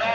9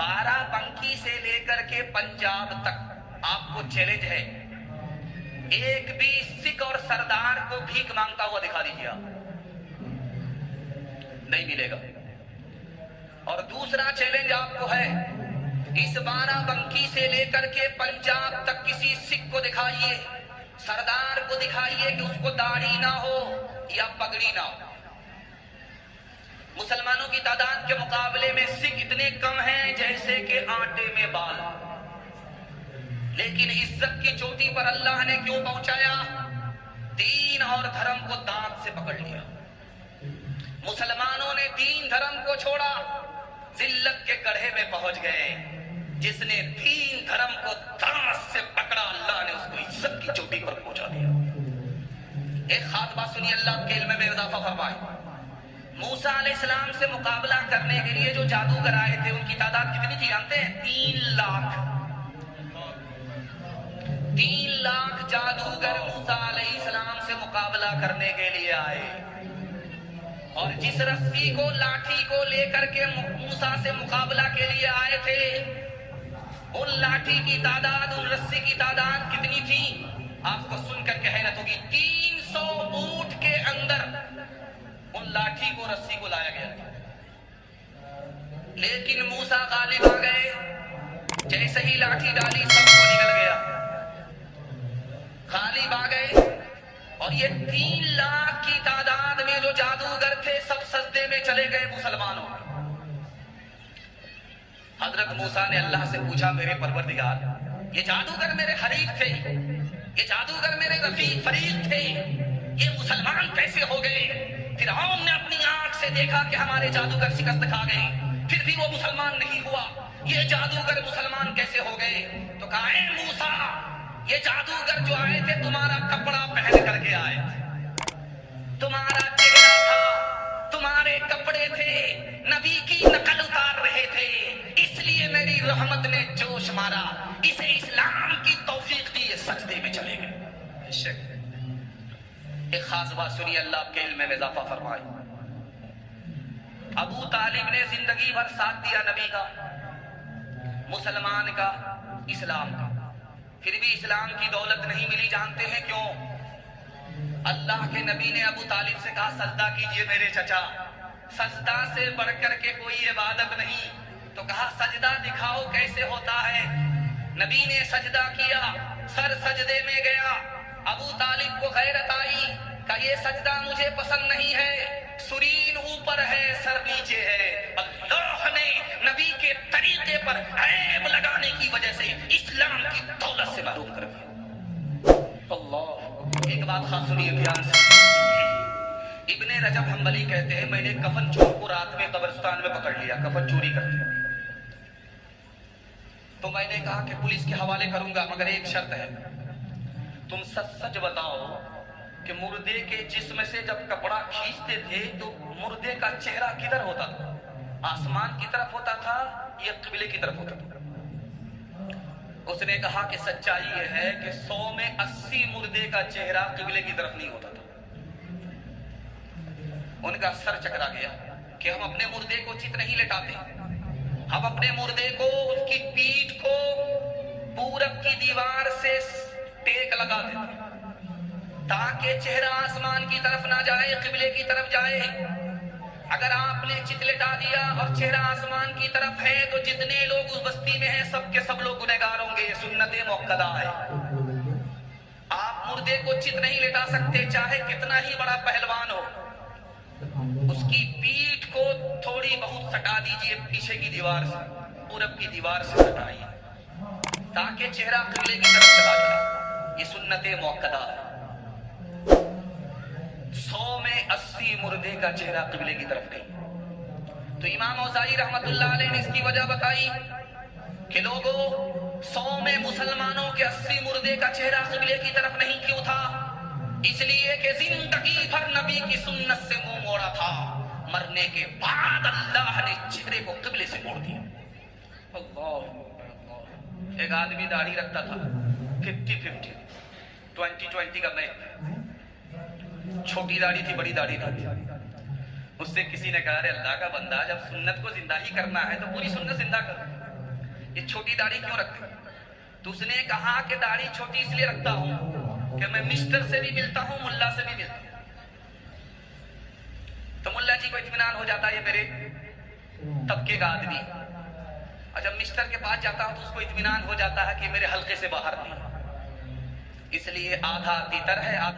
بارہ بنکی سے لے کر کے پنجاب تک آپ کو چیلنج ہے، ایک بھی سکھ اور سردار کو بھیک مانگتا ہوا دکھا دیجیے آپ، نہیں ملے گا۔ اور دوسرا چیلنج آپ کو ہے، اس بارہ بنکی سے لے کر کے پنجاب تک کسی سکھ کو دکھائیے، سردار کو دکھائیے کہ اس کو داڑھی نہ ہو یا پگڑی نہ ہو۔ مسلمانوں کی تعداد کے مقابلے میں سکھ اتنے کم ہیں جیسے کہ آٹے میں بال، لیکن عزت کی چوٹی پر اللہ نے کیوں پہنچایا؟ دین اور دھرم کو دانت سے پکڑ لیا۔ مسلمانوں نے دین دھرم کو چھوڑا، ذلت کے گڑھے میں پہنچ گئے۔ جس نے دین دھرم کو دانت سے پکڑا، اللہ نے اس کو عزت کی چوٹی پر پہنچا دیا۔ ایک خاص بات سنیے، اللہ کے علم میں اضافہ فرمائے۔ موسیٰ علیہ السلام سے مقابلہ کرنے کے لیے جو جادوگر آئے تھے، ان کی تعداد کتنی تھی جانتے ہیں؟ 3 لاکھ۔ 3 لاکھ جادوگر موسیٰ علیہ السلام سے مقابلہ کرنے کے لیے آئے، اور جس رسی کو، لاٹھی کو لے کر کے موسیٰ سے مقابلہ کے لیے آئے تھے، ان لاٹھی کی تعداد، ان رسی کی تعداد کتنی تھی؟ آپ کو سن کر کے حیرت ہوگی، 300 اونٹ کے اندر ان لاٹھی کو، رسی کو لایا گیا تھا۔ لیکن موسیٰ غالب آ گئے، جیسے ہی لاٹھی ڈالی سب کو نکل گیا، غالب آ گئے۔ اور یہ 3 لاکھ کی تعداد میں جو جادوگر تھے، سب سجدے میں چلے گئے مسلمانوں۔ حضرت موسیٰ نے اللہ سے پوچھا، میرے پروردگار، یہ جادوگر میرے حریف تھے، یہ جادوگر میرے رفیق فریق تھے، یہ مسلمان کیسے ہو گئے؟ فرعون نے اپنی آنکھ سے دیکھا کہ ہمارے جادوگر شکست کھا گئے، پھر بھی وہ مسلمان نہیں ہوا، یہ جادوگر مسلمان کیسے ہو گئے؟ تو کہا، اے موسیٰ، یہ جادوگر جو آئے تھے تمہارا کپڑا پہن کر کے آئے، تمہارا چہرہ تھا، تمہارے کپڑے تھے، نبی کی نقل اتار رہے تھے، اس لیے میری رحمت نے جوش مارا، اسے اسلام کی توفیق دی، یہ سجدے میں چلے گئے۔ ایک خاص بات سنیے، اللہ آپ کے علم میں اضافہ فرمائے۔ ابو طالب نے زندگی بھر ساتھ دیا نبی کا، مسلمان کا، اسلام کا، پھر بھی اسلام کی دولت نہیں ملی۔ جانتے ہیں کیوں؟ اللہ کے نبی نے ابو طالب سے کہا، سجدہ کیجئے میرے چچا، سجدہ سے بڑھ کر کے کوئی عبادت نہیں۔ تو کہا، سجدہ دکھاؤ کیسے ہوتا ہے۔ نبی نے سجدہ کیا، سر سجدے میں گیا۔ ابو طالب کو غیرت آئی، کہ یہ سجدہ مجھے پسند نہیں ہے، سرین اوپر ہے، سر نیچے ہے۔ اللہ نے نبی کے طریقے پر عیب لگانے کی وجہ سے اسلام کی دولت سے محروم کر دیا۔ اللہ، ایک بات خاص سنیے دھیان سے۔ ابن رجب حنبلی کہتے ہیں، میں نے کفن چور کو رات میں قبرستان میں پکڑ لیا، کفن چوری کرتے، تو میں نے کہا کہ پولیس کے حوالے کروں گا، مگر ایک شرط ہے، تم سچ سچ بتاؤ کہ مردے کے جسم سے جب کپڑا کھینچتے تھے تو مردے کا چہرہ کدھر ہوتا تھا؟ آسمان کی طرف ہوتا تھا یا قبلے کی طرف ہوتا تھا؟ اس نے کہا کہ سچائی یہ ہے کہ 100 میں 80 مردے کا چہرہ قبلے کی طرف نہیں ہوتا تھا۔ ان کا سر چکرا گیا کہ ہم اپنے مردے کو چت نہیں لٹاتے، ہم اپنے مردے کو، اس کی پیٹھ کو پورب کی دیوار سے ٹیک لگا دیتے تاکہ چہرہ آسمان کی طرف نہ جائے، قبلے کی طرف جائے۔ اگر آپ نے چت لٹا دیا اور چہرہ آسمان کی طرف ہے تو جتنے لوگ اس بستی میں ہیں سب کے سب لوگ گنہگار ہوں گے، یہ سنت موقدہ ہے۔ آپ مردے کو چت نہیں لٹا سکتے، چاہے کتنا ہی بڑا پہلوان ہو، اس کی پیٹھ کو تھوڑی بہت سٹا دیجئے پیچھے کی دیوار سے، پورب کی دیوار سے سٹائیے تاکہ چہرہ قبلے کی طرف چلا جائے، یہ سنت موقدہ ہے۔ 100 میں 80 مردے کا چہرہ قبلے کی طرف نہیں۔ تو امام اوزاعی رحمت اللہ علیہ نے اس کی وجہ بتائی کہ لوگوں، 100 میں مسلمانوں کے 80 مردے کا چہرہ قبلے کی طرف نہیں کیوں تھا؟ اس لیے کہ زندگی بھر نبی کی سنت سے منہ موڑا تھا، مرنے کے بعد اللہ نے چہرے کو قبلے سے موڑ دیا۔ اللہ، ایک آدمی داڑھی رکھتا تھا، 50-50 20-20 کا میچ، چھوٹی داڑھی تھی، بڑی داڑھی تھی۔ اس سے کسی نے کہا، ارے اللہ کا بندہ، جب سنت کو زندہ ہی کرنا ہے تو پوری سنت زندہ کر۔ یہ چھوٹی داڑھی کیوں رکھتے ہیں؟ تو اس نے کہا کہ داڑھی چھوٹی اس لیے رکھتا ہوں کہ میں مسٹر سے بھی ملتا ہوں، ملا سے بھی ملتا ہوں۔ تو ملا جی کو اطمینان ہو جاتا ہے یہ میرے طبقے کا آدمی، اور جب مسٹر کے پاس جاتا ہوں تو اس کو اطمینان ہو جاتا ہے کہ میرے حلقے سے باہر نہیں، اس لیے آدھا تیتر ہے آدھا